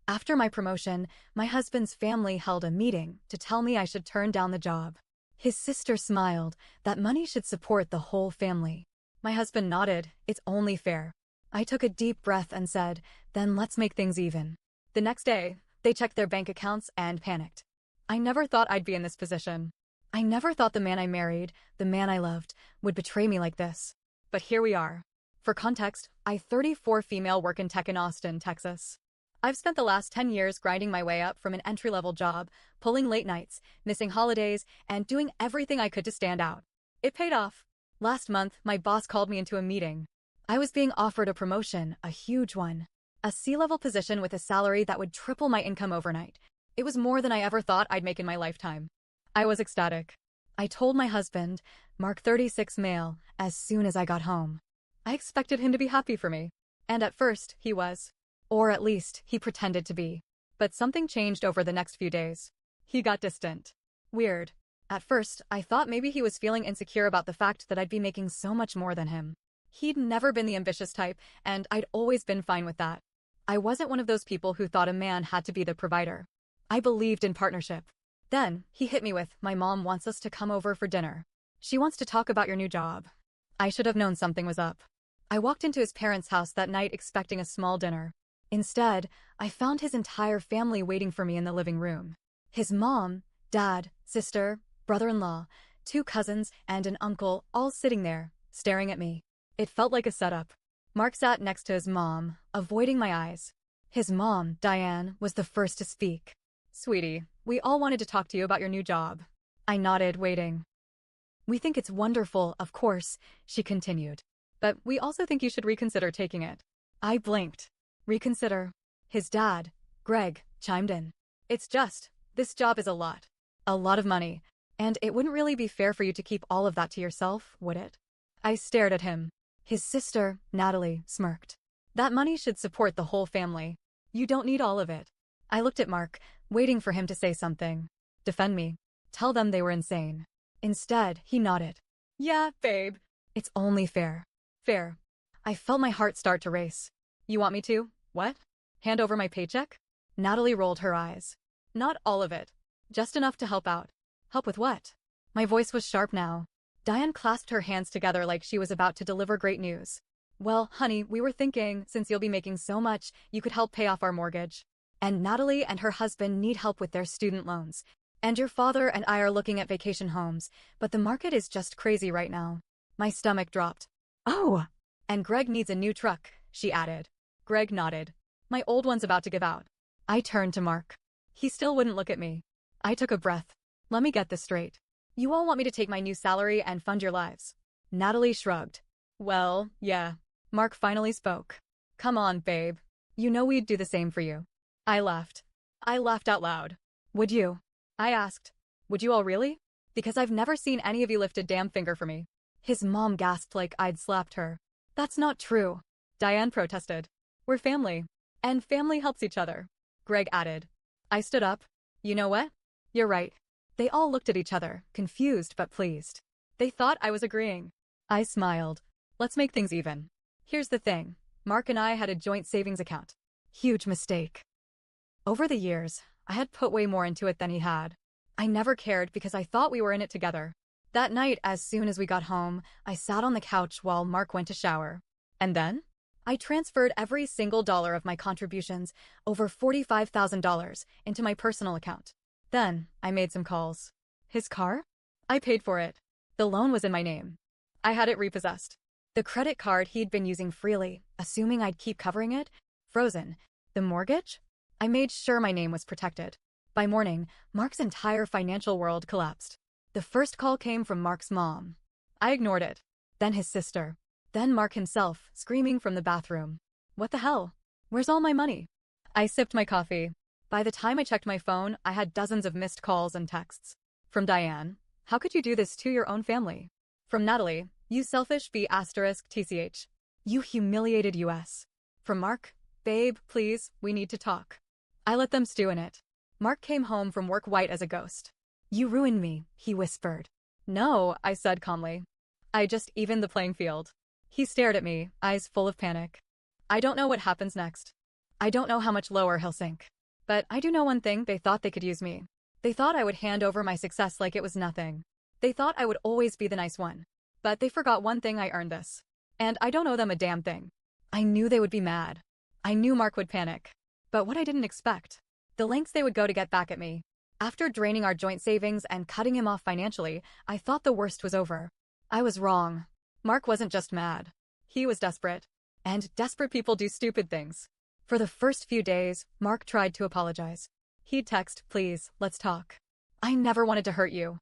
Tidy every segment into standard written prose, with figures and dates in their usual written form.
After my promotion, my husband's family held a meeting to tell me I should turn down the job. His sister smiled, that money should support the whole family. My husband nodded, it's only fair. I took a deep breath and said, then let's make things even. The next day, they checked their bank accounts and panicked. I never thought I'd be in this position. I never thought the man I married, the man I loved, would betray me like this. But here we are. For context, I 34 female work in tech in Austin, Texas. I've spent the last 10 years grinding my way up from an entry-level job, pulling late nights, missing holidays, and doing everything I could to stand out. It paid off. Last month, my boss called me into a meeting. I was being offered a promotion, a huge one. A C-level position with a salary that would triple my income overnight. It was more than I ever thought I'd make in my lifetime. I was ecstatic. I told my husband, Mark 36 male, as soon as I got home. I expected him to be happy for me. And at first, he was. Or at least, he pretended to be. But something changed over the next few days. He got distant. Weird. At first, I thought maybe he was feeling insecure about the fact that I'd be making so much more than him. He'd never been the ambitious type, and I'd always been fine with that. I wasn't one of those people who thought a man had to be the provider. I believed in partnership. Then, he hit me with, my mom wants us to come over for dinner. She wants to talk about your new job. I should have known something was up. I walked into his parents' house that night expecting a small dinner. Instead, I found his entire family waiting for me in the living room. His mom, dad, sister, brother-in-law, 2 cousins, and an uncle all sitting there, staring at me. It felt like a setup. Mark sat next to his mom, avoiding my eyes. His mom, Diane, was the first to speak. Sweetie, we all wanted to talk to you about your new job. I nodded, waiting. We think it's wonderful, of course, she continued. But we also think you should reconsider taking it. I blinked. Reconsider. His dad, Greg, chimed in. It's just, this job is a lot. A lot of money. And it wouldn't really be fair for you to keep all of that to yourself, would it? I stared at him. His sister, Natalie, smirked. That money should support the whole family. You don't need all of it. I looked at Mark, waiting for him to say something. Defend me. Tell them they were insane. Instead, he nodded. Yeah, babe. It's only fair. Fair. I felt my heart start to race. You want me to? What? Hand over my paycheck? Natalie rolled her eyes. Not all of it. Just enough to help out. Help with what? My voice was sharp now. Diane clasped her hands together like she was about to deliver great news. Well, honey, we were thinking, since you'll be making so much, you could help pay off our mortgage. And Natalie and her husband need help with their student loans. And your father and I are looking at vacation homes, but the market is just crazy right now. My stomach dropped. Oh! And Greg needs a new truck, she added. Greg nodded. My old one's about to give out. I turned to Mark. He still wouldn't look at me. I took a breath. Let me get this straight. You all want me to take my new salary and fund your lives? Natalie shrugged. Well, yeah. Mark finally spoke. Come on, babe. You know we'd do the same for you. I laughed. I laughed out loud. Would you? I asked. Would you all really? Because I've never seen any of you lift a damn finger for me. His mom gasped like I'd slapped her. That's not true. Diane protested. We're family. And family helps each other. Greg added. I stood up. You know what? You're right. They all looked at each other, confused but pleased. They thought I was agreeing. I smiled. Let's make things even. Here's the thing. Mark and I had a joint savings account. Huge mistake. Over the years, I had put way more into it than he had. I never cared because I thought we were in it together. That night, as soon as we got home, I sat on the couch while Mark went to shower. And then? I transferred every single dollar of my contributions, over $45,000, into my personal account. Then, I made some calls. His car? I paid for it. The loan was in my name. I had it repossessed. The credit card he'd been using freely, assuming I'd keep covering it, frozen. The mortgage? I made sure my name was protected. By morning, Mark's entire financial world collapsed. The first call came from Mark's mom. I ignored it. Then his sister. Then Mark himself, screaming from the bathroom. What the hell? Where's all my money? I sipped my coffee. By the time I checked my phone, I had dozens of missed calls and texts. From Diane, how could you do this to your own family? From Natalie, you selfish B***TCH. You humiliated us. From Mark, babe, please, we need to talk. I let them stew in it. Mark came home from work white as a ghost. You ruined me, he whispered. No, I said calmly. I just evened the playing field. He stared at me, eyes full of panic. I don't know what happens next. I don't know how much lower he'll sink. But I do know one thing, they thought they could use me. They thought I would hand over my success like it was nothing. They thought I would always be the nice one. But they forgot one thing, I earned this. And I don't owe them a damn thing. I knew they would be mad. I knew Mark would panic. But what I didn't expect, the lengths they would go to get back at me. After draining our joint savings and cutting him off financially, I thought the worst was over. I was wrong. Mark wasn't just mad. He was desperate. And desperate people do stupid things. For the first few days, Mark tried to apologize. He'd text, please, let's talk. I never wanted to hurt you.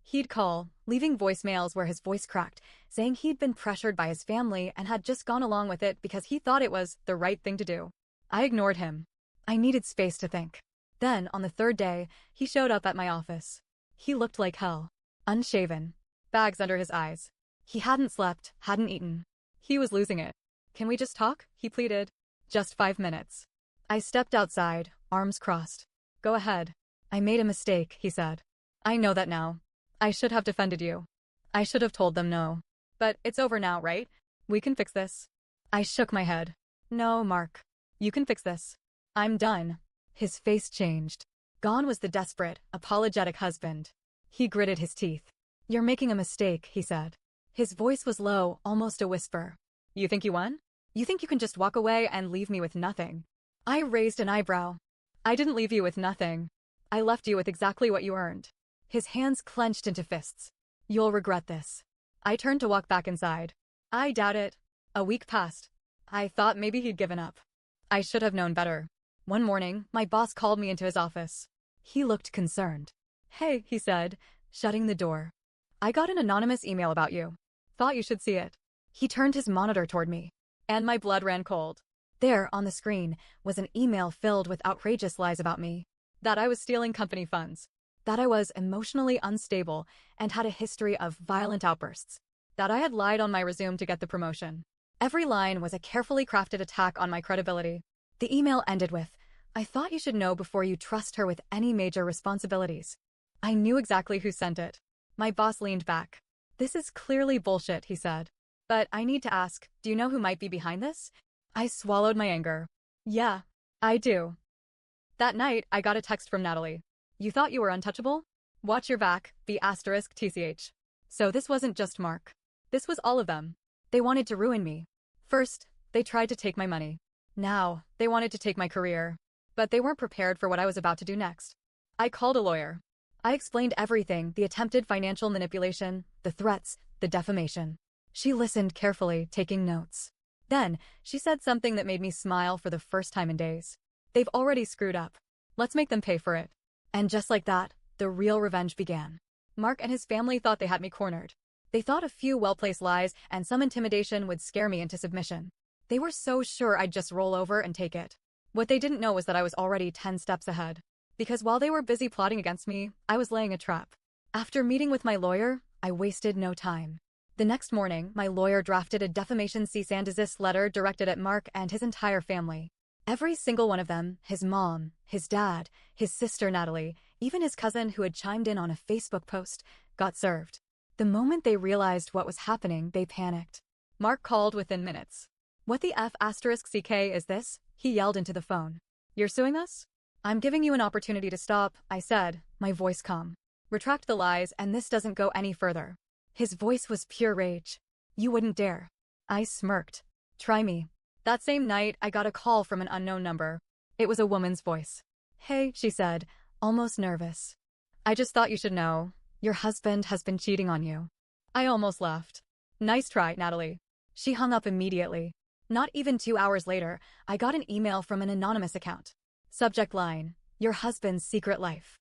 He'd call, leaving voicemails where his voice cracked, saying he'd been pressured by his family and had just gone along with it because he thought it was the right thing to do. I ignored him. I needed space to think. Then, on the third day, he showed up at my office. He looked like hell. Unshaven. Bags under his eyes. He hadn't slept, hadn't eaten. He was losing it. Can we just talk? He pleaded. Just 5 minutes. I stepped outside, arms crossed. Go ahead. I made a mistake, he said. I know that now. I should have defended you. I should have told them no. But it's over now, right? We can fix this. I shook my head. No, Mark. You can fix this. I'm done. His face changed. Gone was the desperate, apologetic husband. He gritted his teeth. You're making a mistake, he said. His voice was low, almost a whisper. You think you won? You think you can just walk away and leave me with nothing? I raised an eyebrow. I didn't leave you with nothing. I left you with exactly what you earned. His hands clenched into fists. You'll regret this. I turned to walk back inside. I doubt it. A week passed. I thought maybe he'd given up. I should have known better. One morning, my boss called me into his office. He looked concerned. Hey, he said, shutting the door. I got an anonymous email about you. Thought you should see it. He turned his monitor toward me. And my blood ran cold. There, on the screen, was an email filled with outrageous lies about me. That I was stealing company funds. That I was emotionally unstable and had a history of violent outbursts. That I had lied on my resume to get the promotion. Every line was a carefully crafted attack on my credibility. The email ended with, I thought you should know before you trust her with any major responsibilities. I knew exactly who sent it. My boss leaned back. This is clearly bullshit, he said. But I need to ask, do you know who might be behind this? I swallowed my anger. Yeah, I do. That night, I got a text from Natalie. You thought you were untouchable? Watch your back, B*TCH. So this wasn't just Mark. This was all of them. They wanted to ruin me. First, they tried to take my money. Now, they wanted to take my career. But they weren't prepared for what I was about to do next. I called a lawyer. I explained everything, the attempted financial manipulation, the threats, the defamation. She listened carefully, taking notes. Then, she said something that made me smile for the first time in days. They've already screwed up. Let's make them pay for it. And just like that, the real revenge began. Mark and his family thought they had me cornered. They thought a few well-placed lies and some intimidation would scare me into submission. They were so sure I'd just roll over and take it. What they didn't know was that I was already 10 steps ahead. Because while they were busy plotting against me, I was laying a trap. After meeting with my lawyer, I wasted no time. The next morning, my lawyer drafted a defamation cease and desist letter directed at Mark and his entire family. Every single one of them, his mom, his dad, his sister Natalie, even his cousin who had chimed in on a Facebook post, got served. The moment they realized what was happening, they panicked. Mark called within minutes. What the F***ck is this? He yelled into the phone. You're suing us? I'm giving you an opportunity to stop, I said, my voice calm. Retract the lies and this doesn't go any further. His voice was pure rage. You wouldn't dare. I smirked. Try me. That same night, I got a call from an unknown number. It was a woman's voice. Hey, she said, almost nervous. I just thought you should know. Your husband has been cheating on you. I almost laughed. Nice try, Natalie. She hung up immediately. Not even 2 hours later, I got an email from an anonymous account. Subject line, your husband's secret life.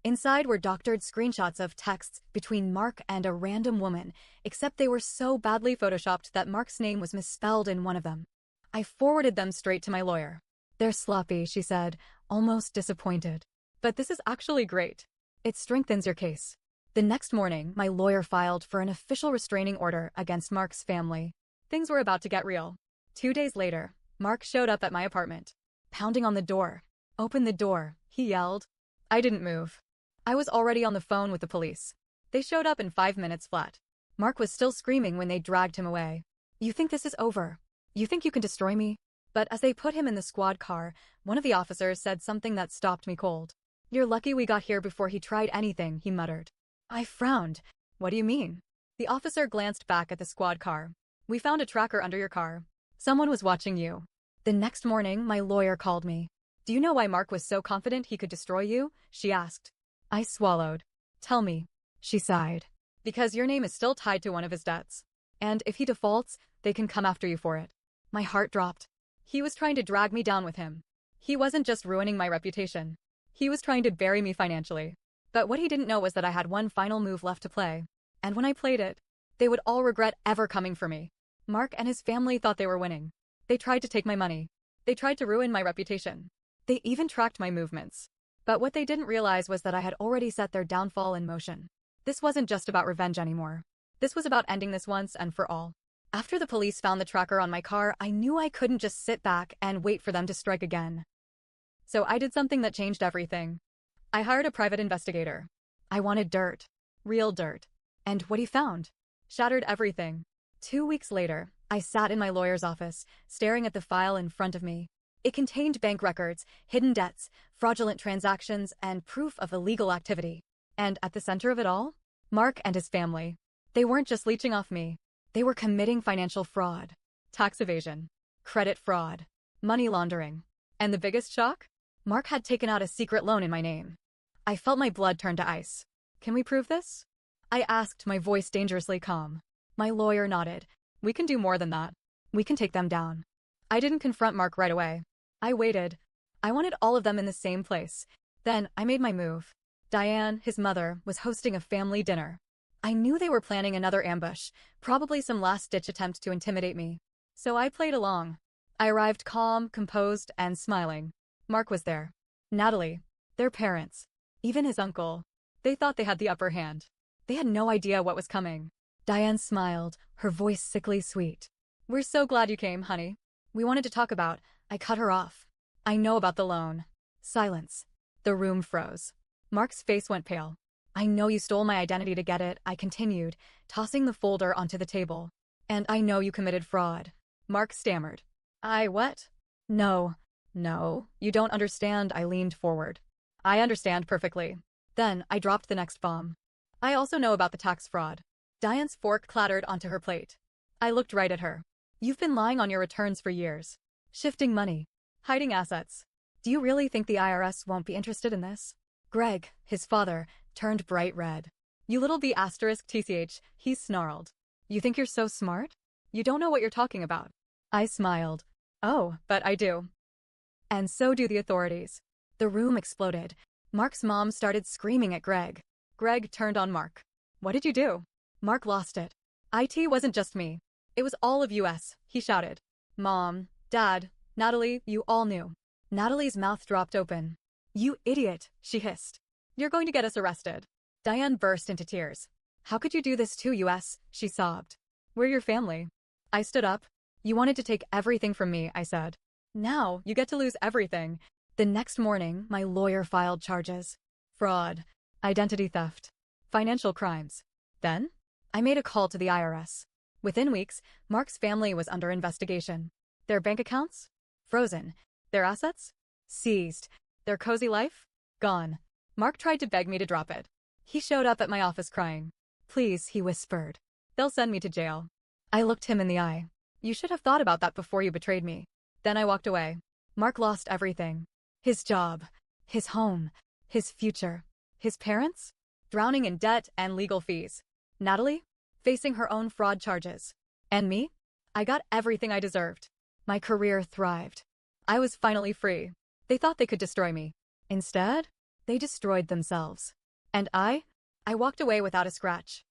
Inside were doctored screenshots of texts between Mark and a random woman, except they were so badly photoshopped that Mark's name was misspelled in one of them. I forwarded them straight to my lawyer. They're sloppy, she said, almost disappointed. But this is actually great. It strengthens your case. The next morning, my lawyer filed for an official restraining order against Mark's family. Things were about to get real. 2 days later, Mark showed up at my apartment. Pounding on the door. Open the door, he yelled. I didn't move. I was already on the phone with the police. They showed up in 5 minutes flat. Mark was still screaming when they dragged him away. You think this is over? You think you can destroy me? But as they put him in the squad car, one of the officers said something that stopped me cold. "You're lucky we got here before he tried anything," he muttered. I frowned. "What do you mean?" The officer glanced back at the squad car. "We found a tracker under your car. Someone was watching you." The next morning, my lawyer called me. "Do you know why Mark was so confident he could destroy you?" she asked. I swallowed. "Tell me." She sighed. "Because your name is still tied to one of his debts. And if he defaults, they can come after you for it." My heart dropped. He was trying to drag me down with him. He wasn't just ruining my reputation. He was trying to bury me financially. But what he didn't know was that I had one final move left to play. And when I played it, they would all regret ever coming for me. Mark and his family thought they were winning. They tried to take my money. They tried to ruin my reputation. They even tracked my movements. But what they didn't realize was that I had already set their downfall in motion. This wasn't just about revenge anymore. This was about ending this once and for all. After the police found the tracker on my car, I knew I couldn't just sit back and wait for them to strike again. So I did something that changed everything. I hired a private investigator. I wanted dirt. Real dirt. And what he found shattered everything. 2 weeks later, I sat in my lawyer's office, staring at the file in front of me. It contained bank records, hidden debts, fraudulent transactions, and proof of illegal activity. And at the center of it all, Mark and his family. They weren't just leeching off me. They were committing financial fraud, tax evasion, credit fraud, money laundering. And the biggest shock? Mark had taken out a secret loan in my name. I felt my blood turn to ice. "Can we prove this?" I asked, my voice dangerously calm. My lawyer nodded. "We can do more than that. We can take them down." I didn't confront Mark right away. I waited. I wanted all of them in the same place. Then I made my move. Diane, his mother, was hosting a family dinner. I knew they were planning another ambush, probably some last-ditch attempt to intimidate me. So I played along. I arrived calm, composed, and smiling. Mark was there. Natalie. Their parents. Even his uncle. They thought they had the upper hand. They had no idea what was coming. Diane smiled, her voice sickly sweet. "We're so glad you came, honey. We wanted to talk about..." I cut her off. "I know about the loan." Silence. The room froze. Mark's face went pale. "I know you stole my identity to get it," I continued, tossing the folder onto the table. "And I know you committed fraud." Mark stammered. "I what?" No, you don't understand," I leaned forward. "I understand perfectly." Then I dropped the next bomb. "I also know about the tax fraud." Diane's fork clattered onto her plate. I looked right at her. "You've been lying on your returns for years. Shifting money. Hiding assets. Do you really think the IRS won't be interested in this?" Greg, his father, turned bright red. "You little B***TCH, he snarled. "You think you're so smart? You don't know what you're talking about." I smiled. "Oh, but I do." And so do the authorities. The room exploded. Mark's mom started screaming at Greg. Greg turned on Mark. "What did you do?" Mark lost it. "IT wasn't just me. It was all of US, he shouted. "Mom, Dad, Natalie, you all knew." Natalie's mouth dropped open. "You idiot," she hissed. "You're going to get us arrested." Diane burst into tears. "How could you do this to US?" she sobbed. "We're your family." I stood up. "You wanted to take everything from me," I said. "Now you get to lose everything." The next morning, my lawyer filed charges. Fraud, identity theft, financial crimes. Then, I made a call to the IRS. Within weeks, Mark's family was under investigation. Their bank accounts? Frozen. Their assets? Seized. Their cozy life? Gone. Mark tried to beg me to drop it. He showed up at my office crying. "Please," he whispered. "They'll send me to jail." I looked him in the eye. "You should have thought about that before you betrayed me." Then I walked away. Mark lost everything. His job. His home. His future. His parents? Drowning in debt and legal fees. Natalie? Facing her own fraud charges. And me? I got everything I deserved. My career thrived. I was finally free. They thought they could destroy me. Instead, they destroyed themselves. And I walked away without a scratch.